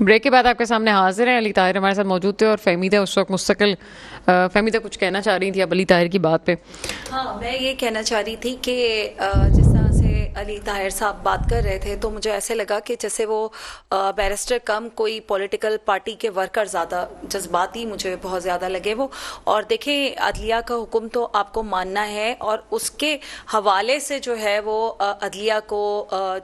Break के बाद आपके सामने हाजिर हैं अली ताहिर हमारे साथ मौजूद थे और फहमीदा उस वक्त मुस्तकिल फहमीदा कुछ कहना चाह रही थी अब अली ताहिर की बात पे। हाँ, मैं ये कहना चाह रही थी कि जिस तरह से अली ताहिर साहब बात कर रहे थे तो मुझे ऐसे लगा कि जैसे वो बैरिस्टर कम कोई पॉलिटिकल पार्टी के वर्कर ज़्यादा जज्बाती मुझे बहुत ज़्यादा लगे वो। और देखें, अदलिया का हुक्म तो आपको मानना है और उसके हवाले से जो है वो अदलिया को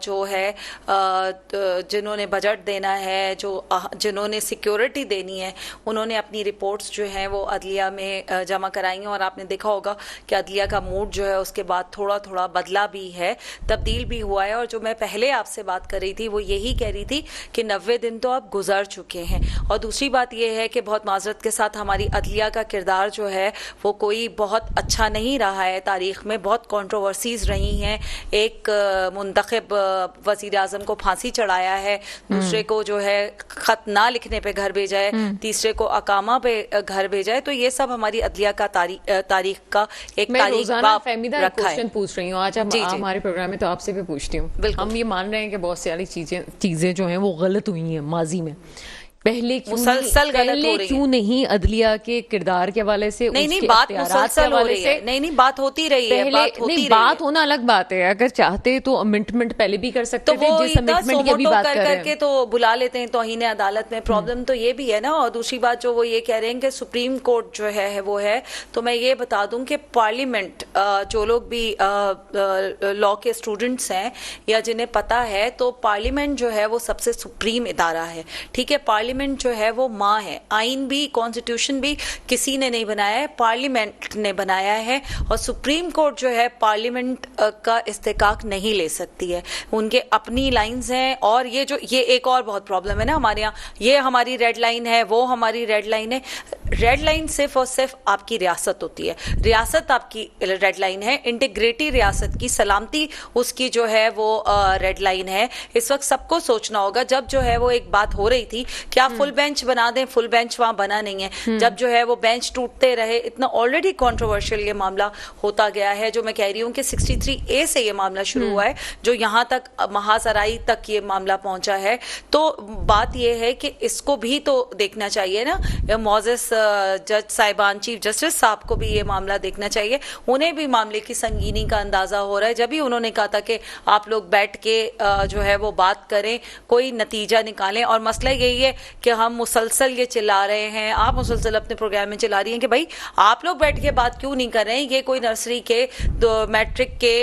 जो है जिन्होंने बजट देना है, जिन्होंने सिक्योरिटी देनी है, उन्होंने अपनी रिपोर्ट्स जो हैं वो अदलिया में जमा कराई हैं। और आपने देखा होगा कि अदलिया का मूड जो है उसके बाद थोड़ा थोड़ा बदला भी है, तब्दील भी हुआ है। और जो मैं पहले आपसे बात कर रही थी वो यही कह रही थी कि 90 दिन तो अब गुजर चुके हैं। और दूसरी बात यह है कि बहुत माजरत के साथ हमारी अदलिया का किरदार जो है वो कोई बहुत अच्छा नहीं रहा है। तारीख में बहुत कंट्रोवर्सीज रही हैं। एक मुंतखब वजीर आजम को फांसी चढ़ाया है, दूसरे को जो है खत ना लिखने पे घर भेजा है, तीसरे को अकामा पे घर भेजा है। तो ये सब हमारी अदलिया का तारीख का एक तारीख फहमीदा क्वेश्चन पूछ रही हूँ आज हमारे प्रोग्राम में, तो आपसे भी पूछती हूँ। हम ये मान रहे हैं कि बहुत सारी चीजें जो हैं वो गलत हुई हैं माजी में, पहले क्यों नहीं अदलिया के किरदार के हवाले से, नहीं बात मुसलसल हो रही है, नहीं बात होती रही है, बात होना अलग बात है। अगर चाहते तो अमेंडमेंट पहले भी कर सकते थे, जिस अमेंडमेंट की अभी बात कर रहे हैं तो बुला लेते हैं तौहीन अदालत में। प्रॉब्लम तो ये भी है ना। और दूसरी बात जो वो ये कह रहे हैं कि सुप्रीम कोर्ट जो है वो है, तो मैं ये बता दूं कि पार्लियामेंट, जो लोग भी लॉ के स्टूडेंट्स हैं या जिन्हें पता है, तो पार्लियामेंट जो है वो सबसे सुप्रीम इदारा है। ठीक है, पार्लियामेंट जो है वो माँ है। आइन भी, कॉन्स्टिट्यूशन भी किसी ने नहीं बनाया है, पार्लियामेंट ने बनाया है। और सुप्रीम कोर्ट जो है पार्लियामेंट का इस्तेकाक नहीं ले सकती है, उनके अपनी लाइंस हैं। और ये एक और बहुत प्रॉब्लम है ना हमारे यहाँ, ये हमारी रेड लाइन है, वो हमारी रेड लाइन है। रेड लाइन सिर्फ और सिर्फ आपकी रियासत होती है, रियासत आपकी रेड लाइन है, इंटीग्रिटी रियासत की, सलामती उसकी जो है वो रेड लाइन है। इस वक्त सबको सोचना होगा। जब जो है वो एक बात हो रही थी कि आप फुल बेंच बना दें, फुल बेंच वहां बना नहीं है। जब जो है वो बेंच टूटते रहे, इतना ऑलरेडी कंट्रोवर्शियल ये मामला होता गया है। जो मैं कह रही हूँ कि 63A से ये मामला शुरू हुआ है, जो यहाँ तक महासराई तक ये मामला पहुंचा है। तो बात ये है कि इसको भी तो देखना चाहिए ना। मौजस जज साहिबान, चीफ जस्टिस साहब को भी ये मामला देखना चाहिए। उन्हें भी मामले की संगीनी का अंदाजा हो रहा है। जब भी उन्होंने कहा था कि आप लोग बैठ के जो है वो बात करें, कोई नतीजा निकालें। और मसला यही है कि हम मुसलसल ये चिल्ला रहे हैं, आप मुसलसल अपने प्रोग्राम में चिल्ला रही हैं कि भाई आप लोग बैठ के बात क्यों नहीं कर रहे हैं। ये कोई नर्सरी के, मैट्रिक के,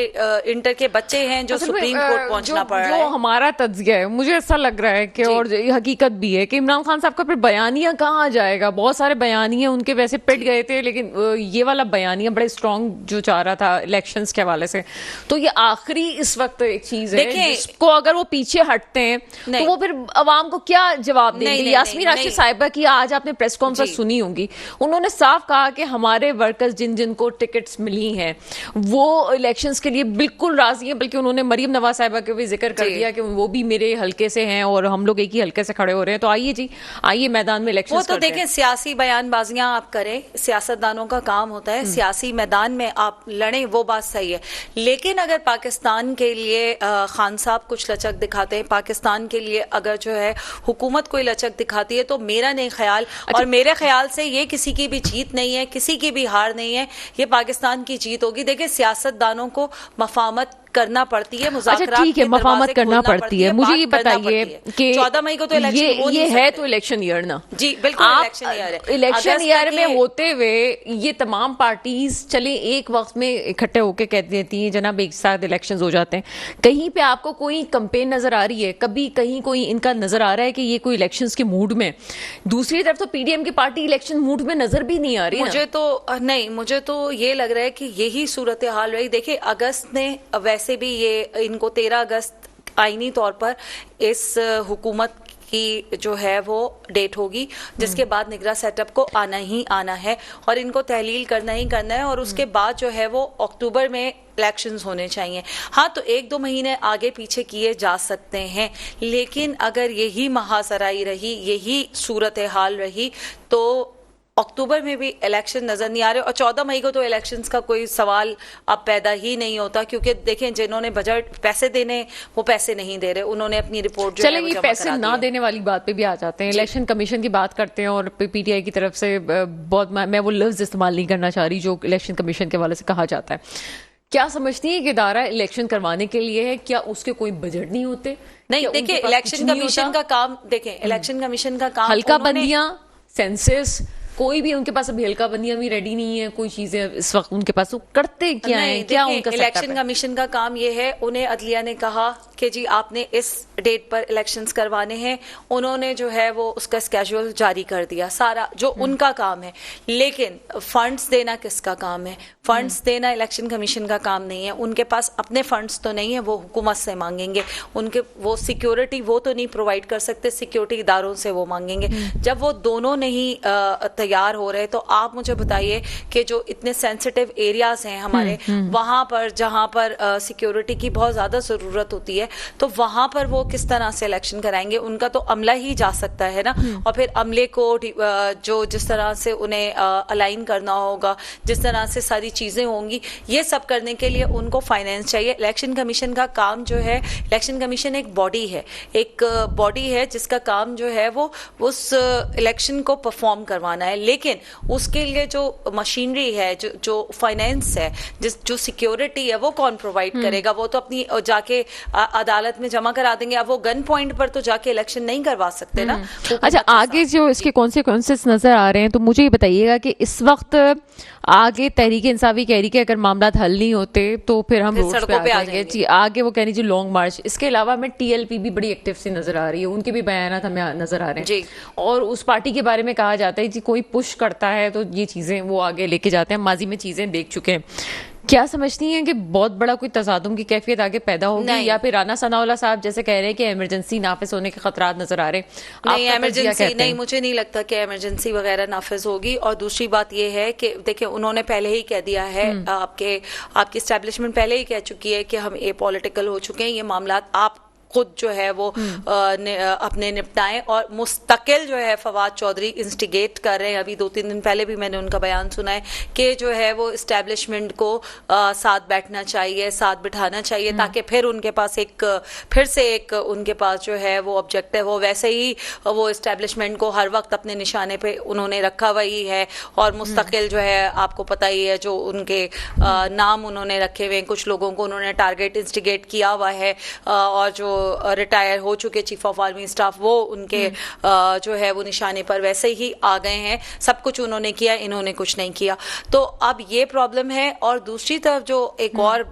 इंटर के बच्चे हैं जो सुप्रीम कोर्ट पहुंचना पड़ रहा है। जो हमारा तज्जिया है, मुझे ऐसा लग रहा है कि, और हकीकत भी है कि इमरान खान साहब का फिर बयानिया कहाँ जाएगा। बहुत सारे बयानिया उनके वैसे पिट गए थे, लेकिन ये वाला बयानिया बड़े स्ट्रॉन्ग जो चाह रहा था इलेक्शंस के हवाले से, तो ये आखिरी इस वक्त एक चीज है जिसको अगर वो पीछे हटते हैं तो वो फिर अवाम को क्या जवाब देंगे। यास्मीन राशिद साहिबा की आज आपने प्रेस कॉन्फ्रेंस सुनी होगी, उन्होंने साफ कहा कि हमारे वर्कर्स जिन जिनको टिकट्स मिली हैं वो इलेक्शंस के लिए बिल्कुल राजी हैं। बल्कि उन्होंने मरियम नवाज साहिबा के भी जिक्र कर दिया कि वो भी मेरे हल्के से हैं और हम लोग एक ही हल्के से खड़े हो रहे हैं। तो आइए जी, आइए मैदान में इलेक्शंस वो तो देखें, सियासी बयानबाजियां आप करें, सियासतदानों का काम होता है, सियासी मैदान में आप लड़ें, वो बात सही है। लेकिन अगर पाकिस्तान के लिए खान साहब कुछ लचक दिखाते हैं, पाकिस्तान के लिए अगर जो है हुकूमत कोई लचक दिखाती है, तो मेरा नहीं ख्याल, और मेरे ख्याल से ये किसी की भी जीत नहीं है, किसी की भी हार नहीं है, ये पाकिस्तान की जीत होगी। देखिए, सियासतदानों को मफामत करना पड़ती है, मुज़ाकरात ठीक है, मफामत करना पड़ती है। मुझे ये बताइए कि 14 मई को तो इलेक्शन ये है तो इलेक्शन ईयर ना जी, बिल्कुल इलेक्शन ईयर है। इलेक्शन ईयर में होते हुए ये तमाम पार्टीज चले एक वक्त में इकट्ठे होकर कह देती हैं जनाब एक साथ इलेक्शंस हो जाते हैं। कहीं पे आपको कोई कंपेन नजर आ रही है, कभी कहीं कोई इनका नजर आ रहा है कि ये कोई इलेक्शंस के मूड में? दूसरी तरफ तो पीडीएम की पार्टी इलेक्शन मूड में नजर भी नहीं आ रही। मुझे तो ये लग रहा है कि यही सूरत हाल रही। देखिए, अगस्त ने वैसे भी ये इनको 13 अगस्त आईनी तौर पर इस हुकूमत की जो है वो डेट होगी, जिसके बाद निगरान सेटअप को आना ही आना है और इनको तहलील करना ही करना है। और उसके बाद जो है वो अक्टूबर में इलेक्शंस होने चाहिए। हाँ, तो 1-2 महीने आगे पीछे किए जा सकते हैं, लेकिन अगर यही महासराई रही, यही सूरत हाल रही, तो अक्टूबर में भी इलेक्शन नजर नहीं आ रहे, और 14 मई को तो इलेक्शंस का कोई सवाल अब पैदा ही नहीं होता, क्योंकि देखें जिन्होंने बजट पैसे देने वो पैसे नहीं दे रहे, उन्होंने अपनी रिपोर्ट जो है वो चलेंगे, जमा पैसे करा ना दी है। देने वाली बात पे भी आ जाते हैं, इलेक्शन कमीशन की बात करते हैं, और पीटीआई की तरफ से बहुत, मैं वो लफ्ज इस्तेमाल नहीं करना चाह रही जो इलेक्शन कमीशन के हवाले से कहा जाता है। क्या समझती है कि इदारा इलेक्शन करवाने के लिए है, क्या उसके कोई बजट नहीं होते? नहीं, क्या देखिए उनके पास इलेक्शन कुछ नहीं कमीशन होता? का काम, देखें इलेक्शन कमीशन का काम हल्का उन्होंने- बंदियां, सेंसस, कोई भी उनके पास अभी हल्का बंदियां भी रेडी नहीं है, कोई चीजें इस वक्त उनके पास, वो करते क्या है, नहीं, क्या देखिए, उनका इलेक्शन सेटअप है? कमीशन का काम ये है, उन्हें अदलिया ने कहा कि जी आपने इस डेट पर इलेक्शंस करवाने हैं, उन्होंने जो है वो उसका स्केड्यूल जारी कर दिया, सारा जो उनका काम है। लेकिन फंड्स देना किसका काम है? फंड्स देना इलेक्शन कमीशन का काम नहीं है, उनके पास अपने फंड्स तो नहीं है, वो हुकूमत से मांगेंगे, उनके वो सिक्योरिटी वो तो नहीं प्रोवाइड कर सकते, सिक्योरिटी इदारों से वो मांगेंगे। जब वो दोनों नहीं तैयार हो रहे, तो आप मुझे बताइए कि जो इतने सेंसिटिव एरियाज हैं हमारे, वहां पर जहां पर सिक्योरिटी की बहुत ज्यादा जरूरत होती है, तो वहां पर वो किस तरह से इलेक्शन कराएंगे? उनका तो अमला ही जा सकता है ना, और फिर अमले को जो जिस तरह से उन्हें अलाइन करना होगा, जिस तरह से सारी चीजें होंगी, ये सब करने के लिए उनको फाइनेंस चाहिए। इलेक्शन कमीशन का काम जो है, इलेक्शन कमीशन एक बॉडी है, एक बॉडी है जिसका काम जो है वो उस इलेक्शन को परफॉर्म करवाना है, लेकिन उसके लिए जो मशीनरी है, जो फाइनेंस है, जो सिक्योरिटी है, वो कौन प्रोवाइड करेगा? वो तो अपनी जाके अदालत में जमा करा देंगे। अब वो गन पॉइंट पर तो जाके इलेक्शन नहीं करवा सकते ना। अच्छा, आगे जो इसके कॉन्सिक्वेंसेस नजर आ रहे हैं, तो मुझे ये बताइएगा कि इस वक्त आगे तहरीक इंसाफी कह रही कि अगर मामला हल नहीं होते तो फिर हम फिर रोड पे सड़कों आ पे आ जाएंगे जाएंगे। जी। आगे वो कह रही जी लॉन्ग मार्च। इसके अलावा हमें टीएलपी भी बड़ी एक्टिव सी नजर आ रही है, उनके भी बयानात हमें नजर आ रहे हैं जी। और उस पार्टी के बारे में कहा जाता है जी कोई पुश करता है तो ये चीजें वो आगे लेके जाते हैं, माजी में चीजें देख चुके हैं। क्या समझती हैं कि बहुत बड़ा कोई तसादुम की कैफियत आगे पैदा होगी, नहीं। या फिर राना सनाउल्लाह साहब जैसे कह रहे हैं कि इमरजेंसी नाफिज होने के खतरात नजर आ रहे हैं? नहीं, आपका तजिया इमरजेंसी कहते नहीं, हैं? मुझे नहीं लगता कि इमरजेंसी वगैरह नाफिज होगी। और दूसरी बात यह है कि देखिए उन्होंने पहले ही कह दिया है, आपकी एस्टेब्लिशमेंट पहले ही कह चुकी है कि हम पॉलिटिकल हो चुके हैं, ये मामला आप खुद जो है वो अपने निपटाएं, और मुस्तकिल जो है फवाद चौधरी इंस्टिगेट कर रहे हैं। अभी 2-3 दिन पहले भी मैंने उनका बयान सुना है कि जो है वो इस्टेब्लिशमेंट को साथ बैठना चाहिए, साथ बिठाना चाहिए, ताकि फिर उनके पास फिर से उनके पास जो है वो ऑब्जेक्टिव हो। वैसे ही वो इस्टेब्लिशमेंट को हर वक्त अपने निशाने पे उन्होंने रखा वही है, और मुस्तकिल जो है आपको पता ही है जो उनके नाम उन्होंने रखे हुए हैं, कुछ लोगों को उन्होंने टारगेट इंस्टिगेट किया हुआ है, और जो रिटायर हो चुके चीफ ऑफ आर्मी स्टाफ वो उनके जो है वो निशाने पर वैसे ही आ गए हैं। सब कुछ उन्होंने किया, इन्होंने कुछ नहीं किया। तो अब ये प्रॉब्लम है। और दूसरी तरफ जो एक और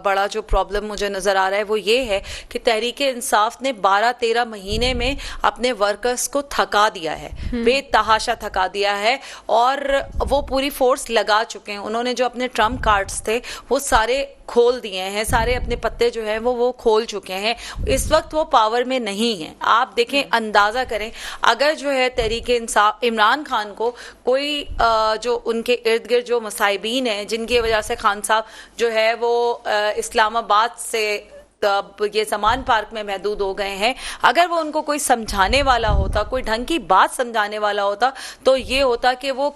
बड़ा जो प्रॉब्लम मुझे नजर आ रहा है वो ये है कि तहरीक इंसाफ ने 12-13 महीने में अपने वर्कर्स को थका दिया है, बेतहाशा थका दिया है, और वो पूरी फोर्स लगा चुके हैं। उन्होंने जो अपने ट्रम्प कार्ड्स थे वो सारे खोल दिए हैं, सारे अपने पत्ते जो हैं वो खोल चुके हैं। इस वक्त वो पावर में नहीं है। आप देखें, अंदाजा करें, अगर जो है तहरीक इंसाफ इमरान खान को कोई जो उनके इर्द गिर्द जो मसाइबीन हैं, जिनकी वजह से खान साहब जो है वो इस्लामाबाद से ये समान पार्क में महदूद हो गए हैं, अगर वो उनको कोई समझाने वाला होता, कोई ढंग की बात समझाने वाला होता, तो ये होता कि वो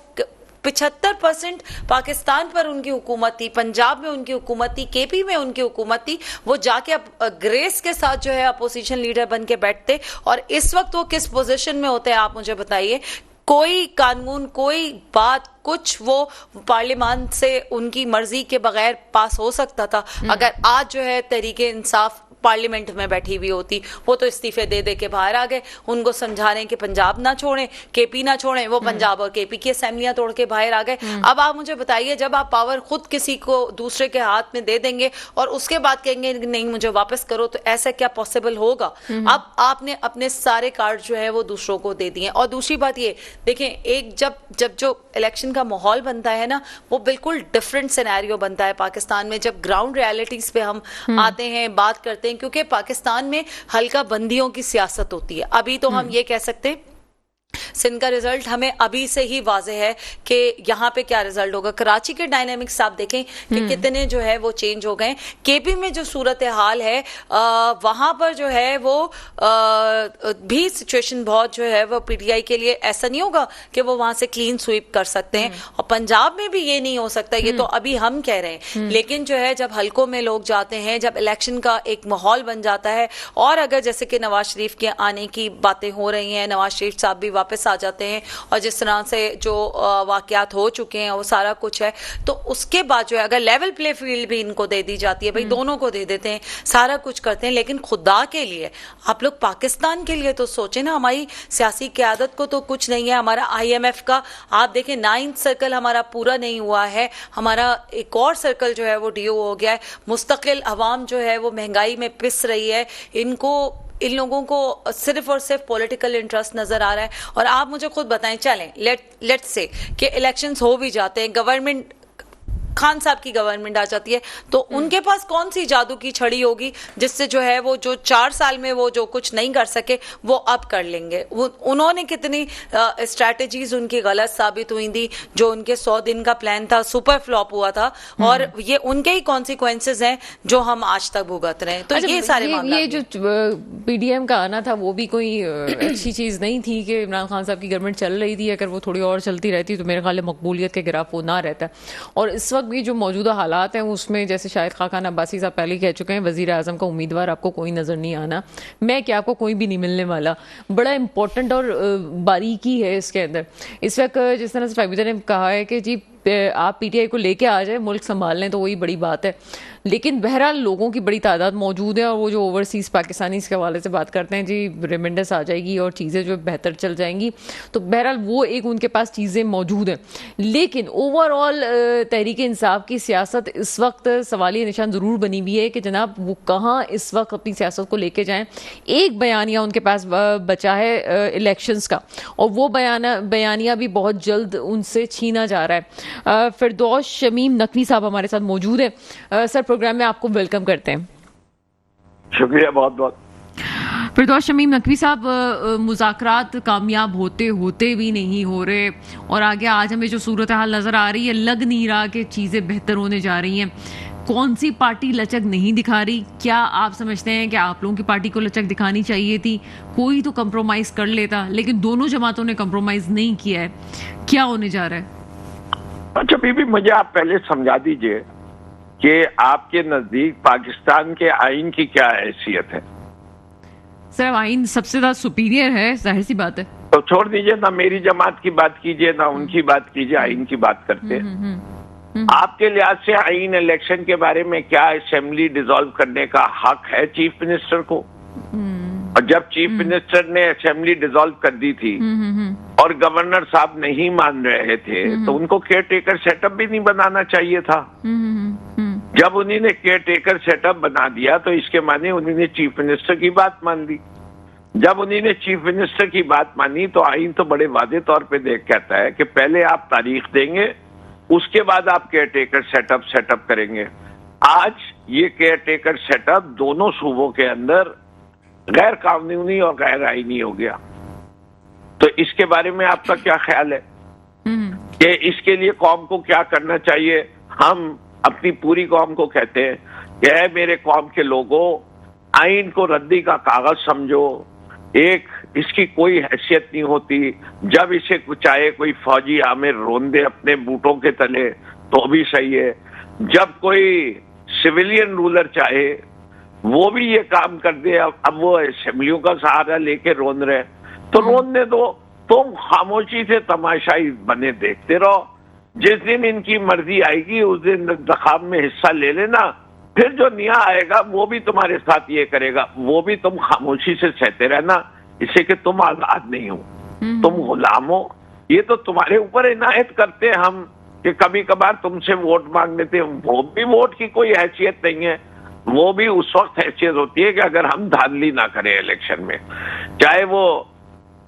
75% पाकिस्तान पर उनकी हुकूमत थी, पंजाब में उनकी हुकूमत थी, केपी में उनकी हुकूमत थी, वो जाके अब ग्रेस के साथ जो है अपोजिशन लीडर बन के बैठते। और इस वक्त वो किस पोजीशन में होते हैं आप मुझे बताइए? कोई कानून, कोई बात, कुछ वो पार्लियामान से उनकी मर्जी के बगैर पास हो सकता था। अगर आज जो है तहरीक इंसाफ पार्लियामेंट में बैठी हुई होती, वो तो इस्तीफे दे दे के बाहर आ गए। उनको समझा रहे हैं कि पंजाब ना छोड़ें, केपी ना छोड़ें, वो पंजाब और केपी की असेंबलियां तोड़ के बाहर आ गए। अब आप मुझे बताइए, जब आप पावर खुद किसी को दूसरे के हाथ में दे देंगे और उसके बाद कहेंगे नहीं मुझे वापस करो, तो ऐसा क्या पॉसिबल होगा? अब आपने अपने सारे कार्ड जो है वो दूसरों को दे दिए। और दूसरी बात ये देखें, एक जब जो इलेक्शन का माहौल बनता है ना, वो बिल्कुल डिफरेंट सिनेरियो बनता है पाकिस्तान में, जब ग्राउंड रियलिटीज पे हम आते हैं, बात करते हैं, क्योंकि पाकिस्तान में हल्का बंदियों की सियासत होती है। अभी तो हम ये कह सकते हैं सिंध का रिजल्ट हमें अभी से ही वाजे है कि यहाँ पे क्या रिजल्ट होगा। कराची के डायनेमिक्स आप देखें कि कितने जो है वो चेंज हो गए। केपी में जो सूरत हाल है वहां पर जो है वो भी सिचुएशन बहुत जो है वो पीटीआई के लिए ऐसा नहीं होगा कि वो वहां से क्लीन स्वीप कर सकते हैं, और पंजाब में भी ये नहीं हो सकता, ये तो अभी हम कह रहे हैं। लेकिन जो है जब हलकों में लोग जाते हैं, जब इलेक्शन का एक माहौल बन जाता है, और अगर जैसे कि नवाज शरीफ के आने की बातें हो रही हैं, नवाज शरीफ साहब भी वापस आ जाते हैं, और जिस तरह से जो वाकयात हो चुके हैं वो सारा कुछ है, तो उसके बाद जो है अगर लेवल प्ले फील्ड भी इनको दे दी जाती है, भाई दोनों को दे देते हैं, सारा कुछ करते हैं, लेकिन खुदा के लिए आप लोग पाकिस्तान के लिए तो सोचें ना। हमारी सियासी क़यादत को तो कुछ नहीं है। हमारा IMF का आप देखें 9th सर्कल हमारा पूरा नहीं हुआ है, हमारा एक और सर्कल जो है वो ड्यू हो गया है। मुस्तकिल अवाम जो है वो महंगाई में पिस रही है, इन लोगों को सिर्फ और सिर्फ पॉलिटिकल इंटरेस्ट नजर आ रहा है। और आप मुझे खुद बताएं, चलें लेट्स से कि इलेक्शंस हो भी जाते हैं, गवर्नमेंट खान साहब की गवर्नमेंट आ जाती है, तो उनके पास कौन सी जादू की छड़ी होगी जिससे जो है वो जो 4 साल में वो जो कुछ नहीं कर सके वो अब कर लेंगे। उन्होंने कितनी स्ट्रैटेजीज उनकी गलत साबित हुई थी। जो उनके 100 दिन का प्लान था सुपर फ्लॉप हुआ था, और ये उनके ही कॉन्सिक्वेंसेज हैं जो हम आज तक भुगत रहे हैं। तो ये सारे मामला, ये जो PDM का आना था वो भी कोई अच्छी चीज नहीं थी कि इमरान खान साहब की गवर्नमेंट चल रही थी। अगर वो थोड़ी और चलती रहती तो मेरे ख्याल में मकबूलियत के गिराफ वो ना रहता। और इस वक्त भी जो मौजूदा हालात हैं उसमें जैसे शाहिद खान अब्बासी साहब पहले कह चुके हैं, वजीर आजम का उम्मीदवार आपको कोई नजर नहीं आना, मैं क्या आपको कोई भी नहीं मिलने वाला। बड़ा इंपॉर्टेंट और बारीकी है इसके अंदर। इस वक्त जिस तरह से फाइबिदा ने कहा है कि जी आप PTI को लेके आ जाए, मुल्क संभाल लें, तो वही बड़ी बात है। लेकिन बहरहाल लोगों की बड़ी तादाद मौजूद है, और वो जो ओवरसीज पाकिस्तानी के हवाले से बात करते हैं जी रिमाइंडर्स आ जाएगी और चीज़ें जो बेहतर चल जाएंगी, तो बहरहाल वो एक उनके पास चीज़ें मौजूद हैं। लेकिन ओवरऑल तहरीक इंसाफ की सियासत इस वक्त सवालिया निशान ज़रूर बनी हुई है कि जनाब वो कहाँ इस वक्त अपनी सियासत को लेके जाएँ। एक बयानिया उनके पास बचा है इलेक्शंस का, और वो बयानिया भी बहुत जल्द उनसे छीना जा रहा है। फिरदौस शमीम नकवी साहब हमारे साथ मौजूद है। सर, प्रोग्राम में आपको वेलकम करते हैं। शुक्रिया बहुत बहुत। फिरदौस शमीम नकवी साहब, मुज़ाकरात कामयाब होते होते भी नहीं हो रहे, और आगे आज हमें जो सूरत हाल नजर आ रही है, लग नहीं रहा कि चीजें बेहतर होने जा रही हैं। कौन सी पार्टी लचक नहीं दिखा रही? क्या आप समझते हैं कि आप लोगों की पार्टी को लचक दिखानी चाहिए थी? कोई तो कंप्रोमाइज कर लेता, लेकिन दोनों जमातों ने कंप्रोमाइज नहीं किया है। क्या होने जा रहा है? अच्छा बीबी, मुझे आप पहले समझा दीजिए कि आपके नजदीक पाकिस्तान के आइन की क्या हैसियत है? सर, आइन सबसे ज्यादा सुपीरियर है, जाहिर सी बात है। तो छोड़ दीजिए ना, मेरी जमात की बात कीजिए ना उनकी बात कीजिए, आइन की बात करते हैं। आपके लिहाज से आइन इलेक्शन के बारे में क्या असेंबली डिसॉल्व करने का हक है चीफ मिनिस्टर को? और जब चीफ मिनिस्टर ने असेंबली डिसॉल्व कर दी थी और गवर्नर साहब नहीं मान रहे थे, तो उनको केयर टेकर सेटअप भी नहीं बनाना चाहिए था। जब उन्होंने केयर टेकर सेटअप बना दिया तो इसके माने उन्होंने चीफ मिनिस्टर की बात मान ली। जब उन्होंने चीफ मिनिस्टर की बात मानी तो आइन तो बड़े वादे तौर पे देख कहता है कि पहले आप तारीख देंगे, उसके बाद आप केयर टेकर सेटअप करेंगे। आज ये केयर टेकर सेटअप दोनों सूबों के अंदर गैर कानूनी और गैर आईनी हो गया। तो इसके बारे में आपका क्या ख्याल है कि इसके लिए कौम को क्या करना चाहिए? हम अपनी पूरी कौम को कहते हैं कि ऐ मेरे कौम के लोगों, आइन को रद्दी का कागज समझो। एक इसकी कोई हैसियत नहीं होती। जब इसे चाहे कोई फौजी आमिर रोन दे अपने बूटों के तले तो भी सही है, जब कोई सिविलियन रूलर चाहे वो भी ये काम कर दे। अब वो असेंबलियों का सहारा लेके रोन रहे तो रोनने दो, तुम खामोशी से तमाशाई बने देखते रहो। जिस दिन इनकी मर्जी आएगी उस दिन इंतखाब में हिस्सा ले लेना, फिर जो नया आएगा वो भी तुम्हारे साथ ये करेगा, वो भी तुम खामोशी से सहते रहना, इससे कि तुम आजाद नहीं हो, तुम गुलाम हो। ये तो तुम्हारे ऊपर इनायत करते हैं हम कि कभी कभार तुमसे वोट मांग लेते हैं। वो भी वोट की कोई हैसियत नहीं है, वो भी उस वक्त हैसियत होती है कि अगर हम धांधली ना करें इलेक्शन में, चाहे वो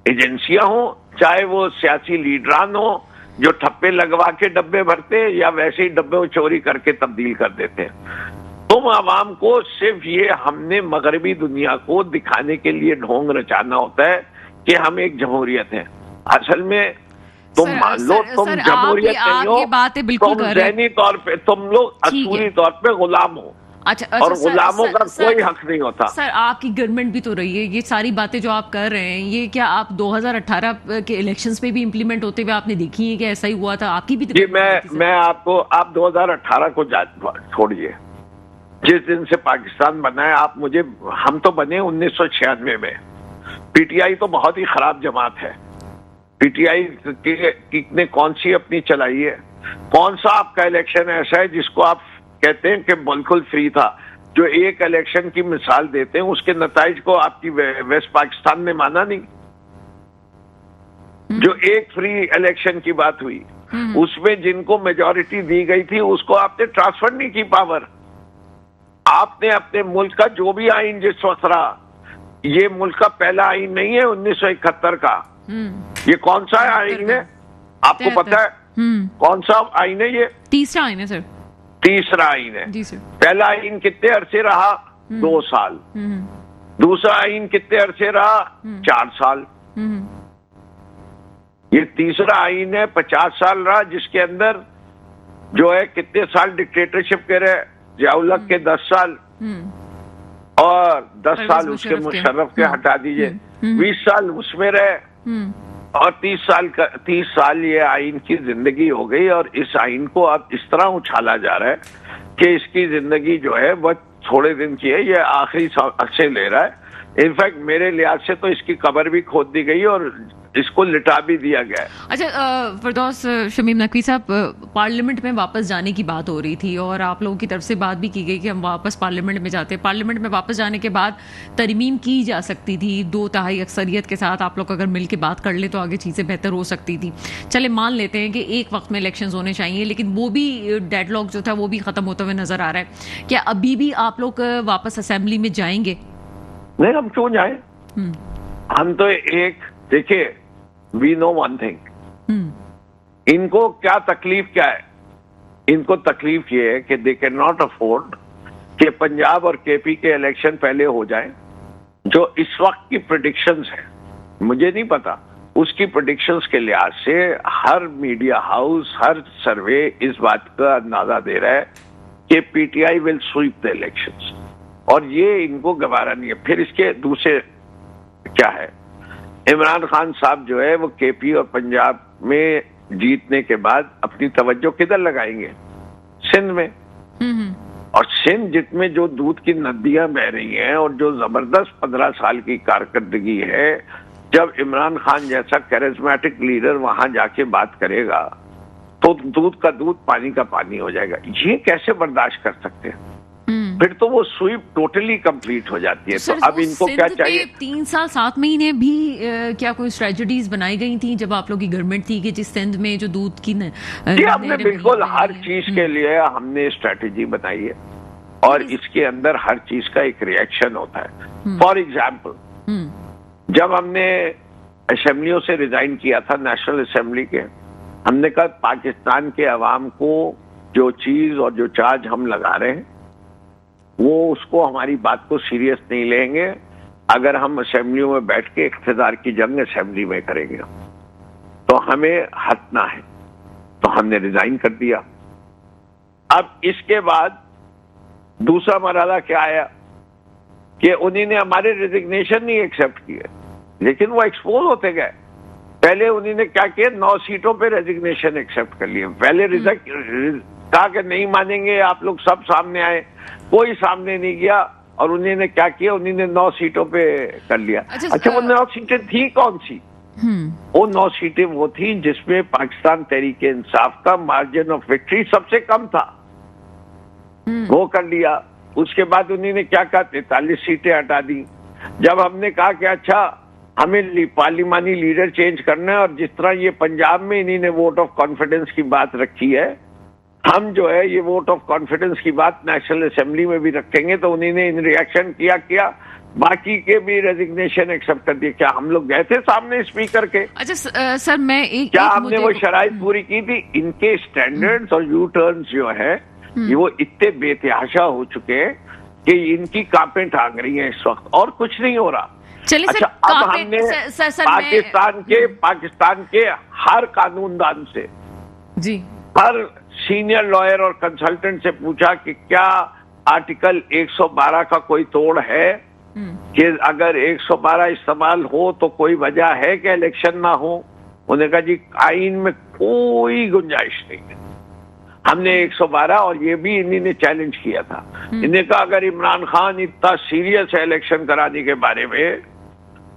एजेंसियां हो, चाहे वो सियासी लीडरान हो जो ठप्पे लगवा के डब्बे भरते या वैसे ही डब्बे चोरी करके तब्दील कर देते हैं। तुम आवाम को सिर्फ ये हमने मगरबी दुनिया को दिखाने के लिए ढोंग रचाना होता है कि हम एक जमहूरियत हैं। असल में तुम मान लो तुम सर, जमहूरियत आप नहीं हो, ये बातें बिल्कुल तुम कर रहे हैं। ज़हनी तौर पे तुम लोग ठीक है। असूली तौर पे गुलाम हो, अच्छा, और सर, गुलामों का सर, कोई हक नहीं होता। सर, आपकी गवर्नमेंट भी तो रही है, ये सारी बातें जो आप कर रहे हैं, ये क्या आप 2018 के इलेक्शंस में भी इंप्लीमेंट होते हुए आपने देखी है कि ऐसा ही हुआ था? आपकी भी तो जी, government थी, सर। मैं आपको, आप 2018 को छोड़िए, जिस दिन से पाकिस्तान बना है, आप मुझे, हम तो बने 1996 में। पीटीआई तो बहुत ही खराब जमात है। पीटीआई ने कौन सी अपनी चलाई है? कौन सा आपका इलेक्शन ऐसा है जिसको आप कहते हैं कि बिल्कुल फ्री था? जो एक इलेक्शन की मिसाल देते हैं, उसके नताइज को आपकी वेस्ट पाकिस्तान ने माना नहीं। जो एक फ्री इलेक्शन की बात हुई, उसमें जिनको मेजॉरिटी दी गई थी, उसको आपने ट्रांसफर नहीं की पावर। आपने अपने मुल्क का जो भी आइन जिस वक्त रहा, ये मुल्क का पहला आइन नहीं है 1971 का। ये कौन सा आइन है आपको पता है? कौन सा आइन है ये? तीसरा आइन है सर। तीसरा आइन है जी सर। पहला आइन कितने अरसे रहा? 2 साल। दूसरा आइन कितने अरसे रहा? 4 साल। ये तीसरा आइन है 50 साल रहा, जिसके अंदर जो है कितने साल डिक्टेटरशिप के रहे? जियाउल-हक के 10 साल और 10 साल उसके मुशर्रफ के हटा दीजिए, 20 साल उसमें रहे, और 30 साल ये आइन की जिंदगी हो गई। और इस आइन को अब इस तरह उछाला जा रहा है कि इसकी जिंदगी जो है वह थोड़े दिन की है, ये आखिरी से ले रहा है। इनफैक्ट मेरे लिहाज से तो इसकी कब्र भी खोद दी गई और इसको लिटा भी दिया गया है। अच्छा, फिरदौस शमीम नकवी साहब, पार्लियामेंट में वापस जाने की बात हो रही थी और आप लोगों की तरफ से बात भी की गई कि हम वापस पार्लियामेंट में जाते हैं। पार्लियामेंट में वापस जाने के बाद तरमीम की जा सकती थी 2/3 अक्सरियत के साथ। आप लोग अगर मिल के बात कर ले तो आगे चीज़ें बेहतर हो सकती थी। चले मान लेते हैं कि एक वक्त में इलेक्शंस होने चाहिए, लेकिन वो भी डेडलॉक जो था वो भी ख़त्म होते हुए नजर आ रहा है। क्या अभी भी आप लोग वापस असेंबली में जाएंगे? नहीं, हम क्यों जाएं? हम तो देखिए, वी नो वन थिंग, इनको क्या तकलीफ क्या है? इनको तकलीफ ये है कि दे कैन नॉट अफोर्ड कि पंजाब और केपी के इलेक्शन पहले हो जाएं। जो इस वक्त की प्रेडिक्शंस है, मुझे नहीं पता, उसकी प्रेडिक्शंस के लिहाज से हर मीडिया हाउस, हर सर्वे इस बात का अंदाजा दे रहा है कि PTI will sweep the elections, और ये इनको गवारा नहीं है। फिर इसके दूसरे क्या है, इमरान खान साहब जो है वो केपी और पंजाब में जीतने के बाद अपनी तवज्जो किधर लगाएंगे? सिंध में। और सिंध जिसमें जो दूध की नदियां बह रही हैं और जो जबरदस्त 15 साल की कारकर्दगी है, जब इमरान खान जैसा कैरिज्मेटिक लीडर वहां जाके बात करेगा तो दूध का दूध, पानी का पानी हो जाएगा। ये कैसे बर्दाश्त कर सकते हैं? फिर तो वो स्वीप टोटली कंप्लीट हो जाती है। तो अब इनको क्या चाहिए? 3 साल 7 महीने भी क्या कोई स्ट्रेटजीज बनाई गई थी जब आप लोग की गवर्नमेंट थी कि जिस सिंध में जो दूध की हमने बिल्कुल हर चीज के लिए हमने स्ट्रेटेजी बनाई है, और इसके अंदर हर चीज का एक रिएक्शन होता है। फॉर एग्जाम्पल, जब हमने असेंबलियों से रिजाइन किया था, नेशनल असेंबली के, हमने कहा पाकिस्तान के अवाम को जो चीज और जो चार्ज हम लगा रहे हैं वो उसको, हमारी बात को सीरियस नहीं लेंगे अगर हम असेंबलियों में बैठ के इख्तिदार की जंग असेंबली में करेंगे, तो हमें हटना है। तो हमने रिजाइन कर दिया। अब इसके बाद दूसरा मरहला क्या आया कि उन्होंने हमारे रेजिग्नेशन नहीं एक्सेप्ट किए, लेकिन वो एक्सपोज होते गए। पहले उन्होंने क्या किया, 9 सीटों पे रेजिग्नेशन एक्सेप्ट कर लिए। पहले कहा कि नहीं मानेंगे आप लोग, सब सामने आए, कोई सामने नहीं गया, और उन्होंने क्या किया, उन्होंने 9 सीटों पे कर लिया। अच्छा, वो 9 सीटें थी कौन सी? वो 9 सीटें वो थी जिसमें पाकिस्तान तहरीक इंसाफ का मार्जिन ऑफ विक्ट्री सबसे कम था, वो कर लिया। उसके बाद उन्होंने क्या कहा, 43 सीटें हटा दी। जब हमने कहा कि अच्छा हमें पार्लिमानी लीडर चेंज करना है, और जिस तरह ये पंजाब में इन्होंने वोट ऑफ कॉन्फिडेंस की बात रखी है, हम जो है ये वोट ऑफ कॉन्फिडेंस की बात नेशनल असेंबली में भी रखेंगे। तो उन्होंने इन रिएक्शन किया, बाकी के भी रेजिग्नेशन एक्सेप्ट कर दिए। क्या हम लोग गए थे सामने स्पीकर के? अच्छा सर, मैं क्या हमने वो शराइत पूरी की थी? इनके स्टैंडर्ड्स और यू टर्न्स जो है ये वो इतने बेतहाशा हो चुके हैं कि इनकी कांपें टांग रही हैं इस वक्त, और कुछ नहीं हो रहा। चलिए सर, अच्छा, अब काफी- हमने सर, पाकिस्तान के हर कानूनदान से, जी हर सीनियर लॉयर और कंसल्टेंट से पूछा कि क्या आर्टिकल 112 का कोई तोड़ है, कि अगर 112 इस्तेमाल हो तो कोई वजह है कि इलेक्शन ना हो। उन्होंने कहा जी आईन में कोई गुंजाइश नहीं है। हमने 112 और ये भी इन्हीं ने चैलेंज किया था। इन्हें कहा अगर इमरान खान इतना सीरियस है इलेक्शन कराने के बारे में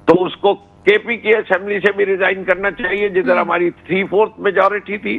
तो उसको केपी की असेंबली से भी रिजाइन करना चाहिए जिधर हमारी 3/4 मेजॉरिटी थी,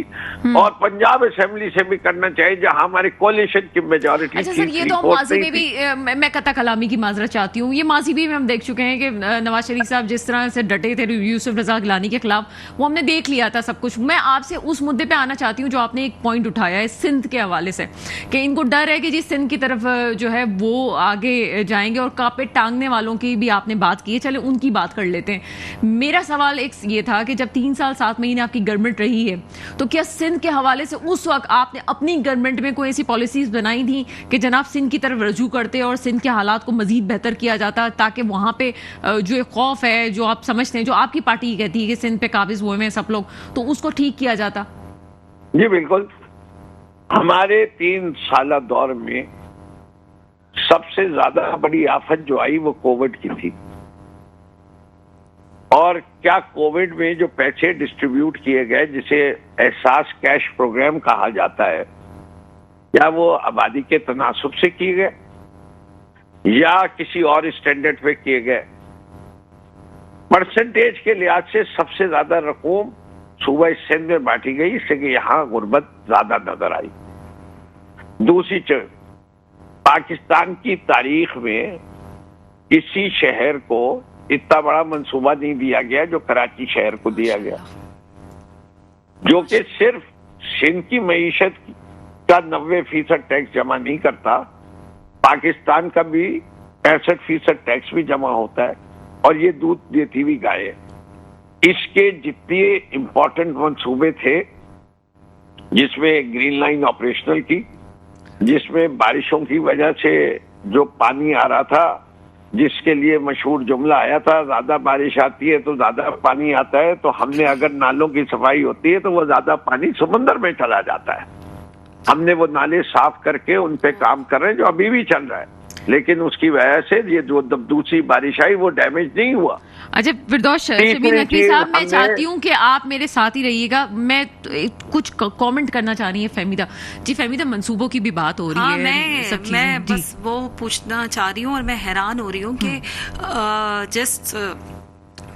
और पंजाब असेंबली से भी करना चाहिए जहां हमारे कोalition की मेजॉरिटी अच्छा थी। सर, ये तो हम 3/4 माजी में नहीं भी थी। मैं कता कलामी की माजरत चाहती हूँ, ये माजी भी में हम देख चुके हैं कि नवाज शरीफ साहब जिस तरह से डटे थे यूसुफ रजा गिलानी के खिलाफ, वो हमने देख लिया था सब कुछ। मैं आपसे उस मुद्दे पे आना चाहती हूँ जो आपने एक पॉइंट उठाया है सिंध के हवाले से, कि इनको डर है कि जी सिंध की तरफ जो है वो आगे जाएंगे, और कापे टांगने वालों की भी आपने बात की है, चले उनकी बात कर लेते हैं। मेरा सवाल एक ये था कि जब 3 साल 7 महीने आपकी गवर्नमेंट रही है, तो क्या सिंध के हवाले से उस वक्त आपने अपनी गवर्नमेंट में कोई ऐसी पॉलिसीज बनाई थी कि जनाब सिंध की तरफ रजू करते और सिंध के हालात को मजीद बेहतर किया जाता, ताकि वहां पे जो एक खौफ है जो आप समझते हैं, जो आपकी पार्टी कहती है कि सिंध पे काबिज हुए हैं सब लोग, तो उसको ठीक किया जाता? जी बिल्कुल। हमारे 3 साल दौर में सबसे ज्यादा बड़ी आफत जो आई वो कोविड की थी। और क्या कोविड में जो पैसे डिस्ट्रीब्यूट किए गए, जिसे एहसास कैश प्रोग्राम कहा जाता है, क्या वो आबादी के तनासुब से किए गए या किसी और स्टैंडर्ड पे किए गए? परसेंटेज के लिहाज से सबसे ज्यादा रकूम सूबा सिंध में बांटी गई, इससे कि यहां गुर्बत ज्यादा नजर आई। दूसरी चीज, पाकिस्तान की तारीख में किसी शहर को इतना बड़ा मंसूबा नहीं दिया गया जो कराची शहर को दिया गया, जो कि सिर्फ सिंध की मईशत का 90% टैक्स जमा नहीं करता, पाकिस्तान का भी 65% टैक्स भी जमा होता है, और ये दूध देती हुई गाय है। इसके जितने इंपॉर्टेंट मंसूबे थे, जिसमें ग्रीन लाइन ऑपरेशनल की, जिसमें बारिशों की वजह से जो पानी आ रहा था, जिसके लिए मशहूर जुमला आया था, ज्यादा बारिश आती है तो ज्यादा पानी आता है, तो हमने अगर नालों की सफाई होती है तो वो ज्यादा पानी समुद्र में चला जाता है। हमने वो नाले साफ करके उन पे काम कर रहे हैं, जो अभी भी चल रहा है, लेकिन उसकी वजह से ये जो दूसरी बारिश आई वो डैमेज नहीं हुआ। अच्छा फिरदौस शमीर नकवी साहब, मैं चाहती हूँ कि आप मेरे साथ ही रहिएगा। मैं कुछ कमेंट करना चाह रही है फहमीदा जी। फहमीदा, मंसूबों की भी बात हो रही है, मैं बस वो पूछना चाह रही हूँ, और मैं हैरान हो रही हूँ कि जिस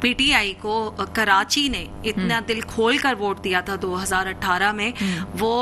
पीटीआई को कराची ने इतना दिल खोल कर वोट दिया था 2018 में, वो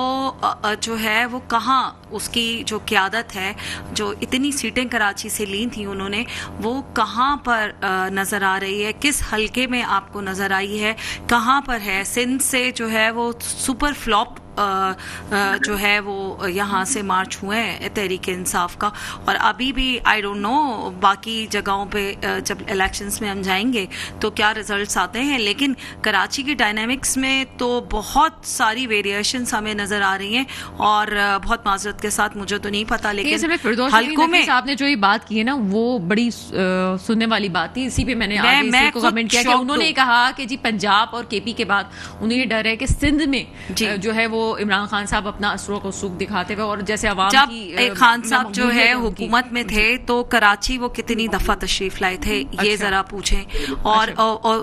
जो है वो कहाँ उसकी जो क़यादत है, जो इतनी सीटें कराची से ली थी उन्होंने, वो कहाँ पर नज़र आ रही है? किस हलके में आपको नज़र आई है? कहाँ पर है? सिंध से जो है वो सुपर फ्लॉप जो है वो यहाँ से मार्च हुए हैं तहरीक इंसाफ का, और अभी भी आई डोंट नो बाकी जगहों पे जब इलेक्शंस में हम जाएंगे तो क्या रिजल्ट्स आते हैं, लेकिन कराची की डायनामिक्स में तो बहुत सारी वेरिएशंस हमें नजर आ रही हैं, और बहुत माजरत के साथ मुझे तो नहीं पता, लेकिन हल्कों में आपने जो ये बात की है ना, वो बड़ी सुनने वाली बात थी। इसी पे मैंने आगे को कमेंट किया कि उन्होंने कहा कि जी पंजाब और केपी के बाद उन्हें ये डर है कि सिंध में जो है वो इमरान खान साहब अपना असरों को सुख दिखाते हुए, और जैसे अवाम की खान साहब जो है हुकूमत में थे तो कराची वो कितनी दफा तशरीफ लाए थे, ये जरा पूछें। और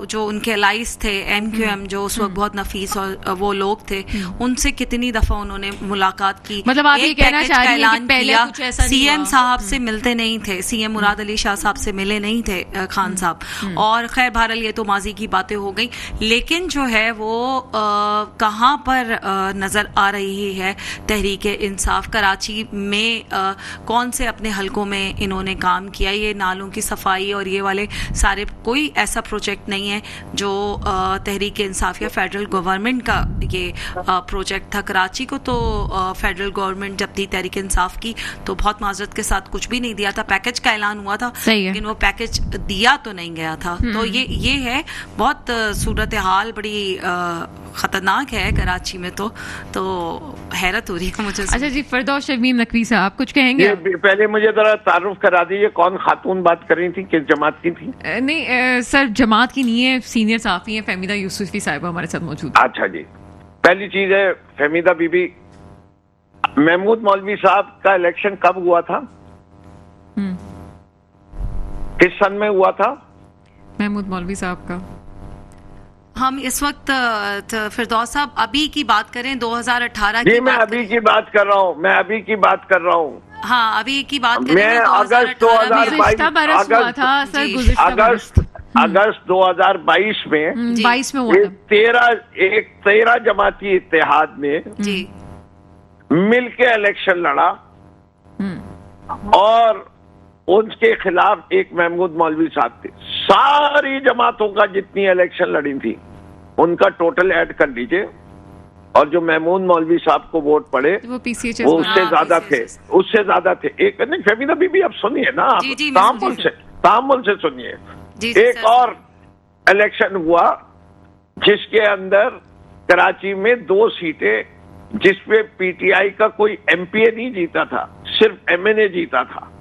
जो उनके अलाइज थे MQM, जो उस वक्त बहुत नफीस और वो लोग थे, उनसे कितनी दफा उन्होंने मुलाकात की। मतलब आप ये कहना चाह रही हैं कि पहले कुछ ऐसा CM साहब से मिलते नहीं थे, CM मुराद अली शाह साहब से मिले नहीं थे खान साहब, और खैर बहरहाल ये तो माजी की बातें हो गई, लेकिन जो है वो कहाँ पर नजर आ रही है तहरीक इंसाफ? कराची में कौन से अपने हलकों में इन्होंने काम किया? ये नालों की सफाई और ये वाले सारे, कोई ऐसा प्रोजेक्ट नहीं है जो तहरीक इंसाफ या फेडरल गवर्नमेंट का ये प्रोजेक्ट था। कराची को तो फेडरल गवर्नमेंट जब थी तहरीक इंसाफ की, तो बहुत माजरत के साथ कुछ भी नहीं दिया था। पैकेज का ऐलान हुआ था, लेकिन वो पैकेज दिया तो नहीं गया था। तो ये है बहुत सूरत हाल बड़ी खतरनाक है कराची में, तो हैरत हो रही है मुझे। अच्छा जी, फिरदौस शमीम नकवी साहब कुछ कहेंगे? पहले मुझे जरा तारुफ करा दीजिए, कौन खातून बात कर रही थी, किस जमात की थी? नहीं सर, जमात की नहीं है, सीनियर सहाफी है फहमीदा यूसुफी साहिबा हमारे साथ मौजूद है। अच्छा जी, पहली चीज है फहमीदा बीबी, महमूद मौलवी साहब का इलेक्शन कब हुआ था? किस सन में हुआ था महमूद मौलवी साहब का? हम इस वक्त फिरदौस साहब अभी की बात करें, 2018 की जी, मैं बात अभी की बात कर रहा हूँ, मैं अभी की बात कर रहा हूँ। हाँ, अभी की बात करें मैं तो अगस्त 2018 हुआ था सर, अगस्त 2022 में 22 में हुआ था। 13 जमाती इत्तेहाद ने जी मिलके इलेक्शन लड़ा और उनके खिलाफ एक महमूद मौलवी साहब थे। सारी जमातों का जितनी इलेक्शन लड़ी थी उनका टोटल ऐड कर लीजिए, और जो महमूद मौलवी साहब को वोट पड़े वो PCHS वो उससे ज्यादा थे, उससे ज्यादा थे। एक नहीं फहमीदा बीबी, आप सुनिए ना, तामुल से सुनिए। एक और इलेक्शन हुआ जिसके अंदर कराची में 2 सीटें, जिसपे पीटीआई का कोई एमपीए नहीं जीता था, सिर्फ एमएनए जीता था।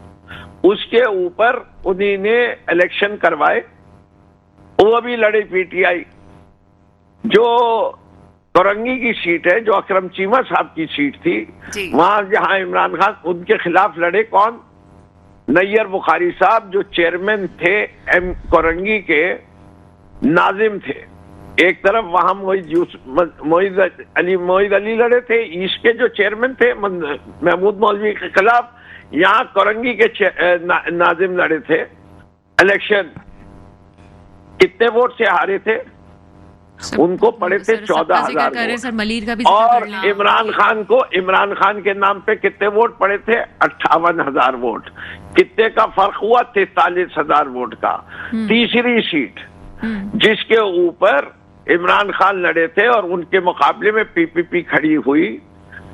उसके ऊपर उन्हीं ने इलेक्शन करवाए, वो भी लड़े पीटीआई। जो कोरंगी की सीट है, जो अकरम चीमा साहब की सीट थी, वहां जहां इमरान खान, उनके खिलाफ लड़े कौन? नैयर बुखारी साहब, जो चेयरमैन थे कोरंगी के, नाजिम थे। एक तरफ वहां मोईद अली लड़े थे, ईस्ट के जो चेयरमैन थे महमूद मौलवी के खिलाफ, यहाँ कोरंगी के नाजिम लड़े थे। इलेक्शन कितने वोट से हारे थे? उनको पड़े थे 14,000 वोट। और इमरान खान के नाम पे कितने वोट पड़े थे? 58,000 वोट। कितने का फर्क हुआ? 43,000 वोट का। तीसरी सीट जिसके ऊपर इमरान खान लड़े थे और उनके मुकाबले में पीपीपी खड़ी हुई,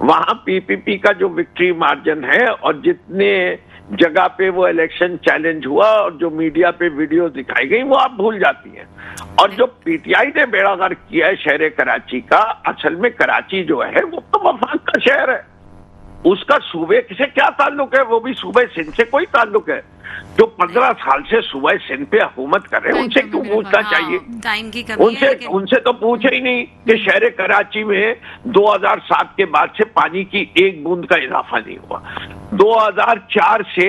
वहां पीपीपी का जो विक्ट्री मार्जिन है और जितने जगह पे वो इलेक्शन चैलेंज हुआ और जो मीडिया पे वीडियो दिखाई गई, वो आप भूल जाती हैं। और जो पीटीआई ने बेड़ागर्क किया है शहर कराची का, असल में कराची जो है वो तो वफाक का शहर है, उसका सूबे से क्या ताल्लुक है? वो भी सूबे सिंध से कोई ताल्लुक है? जो 15 साल से सूबे सिंध पे हुकूमत कर रहे हैं, उनसे क्यों पूछना चाहिए? टाइम की कमी है, उनसे तो पूछे ही नहीं कि शहर कराची में 2007 के बाद से पानी की एक बूंद का इजाफा नहीं हुआ। 2004 से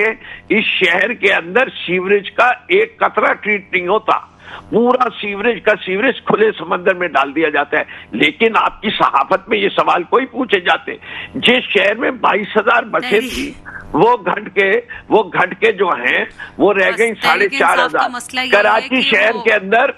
इस शहर के अंदर सीवरेज का एक कतरा ट्रीट नहीं होता, पूरा सीवरेज खुले समंदर में डाल दिया जाता है। लेकिन आपकी सहाफत में ये सवाल कोई पूछे जाते, जिस share में 22,000 बसें थी, वो घट के जो हैं वो रह गई 4,500। कराची शहर के अंदर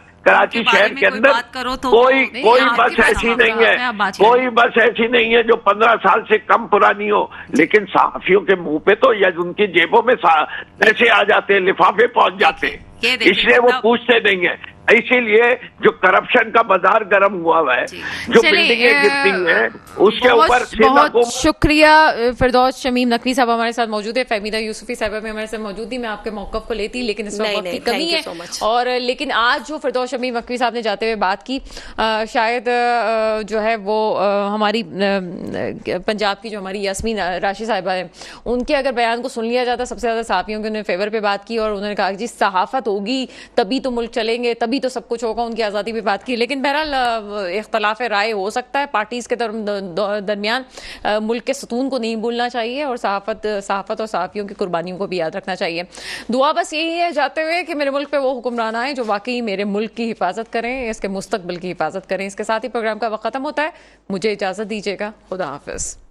कोई बस ऐसी नहीं है, कोई बस ऐसी नहीं है जो 15 साल से कम पुरानी हो। लेकिन सहाफियों के मुंह पे तो या उनकी जेबों में पैसे आ जाते हैं, लिफाफे पहुंच जाते हैं, इसलिए वो पूछते नहीं है। इसीलिए जो करप्शन का बाजार गर्म हुआ है, जो बिल्डिंगें गिरती हैं, उसके ऊपर बहुत शुक्रिया। फिरदौस शमीम नकवी साहब हमारे साथ मौजूद है, फहमीदा यूसुफी साहब भी हमारे साथ मौजूद थी। मैं आपके मौक़िफ़ को लेती, लेकिन इस वक्त की कमी है। और लेकिन आज जो फिरदौस शमीम नकवी साहब ने जाते हुए बात की, शायद जो है वो हमारी पंजाब की जो हमारी यास्मीन राशि साहिबा है, उनके अगर बयान को सुन लिया जाता, सबसे ज़्यादा सहाफ़ियों के उन्होंने फेवर पे बात की और उन्होंने कहा जी सहाफ़त होगी तभी तो मुल्क चलेंगे, तभी तो सब कुछ होगा, उनकी आज़ादी पे बात की। लेकिन बहरहाल इख्तलाफ राय हो सकता है पार्टीज के दरमियान, मुल्क के सुतून को नहीं भूलना चाहिए और सहाफत और सहाफ़ियों की कुर्बानियों को भी याद रखना चाहिए। दुआ बस यही है जाते हुए कि मेरे मुल्क पे वो हुक्मरान आए जो वाकई मेरे मुल्क की हिफाजत करें, इसके मुस्तकबिल की हिफाजत करें। इसके साथ ही प्रोग्राम का वक्त खत्म होता है, मुझे इजाज़त दीजिएगा। खुदा हाफिज़।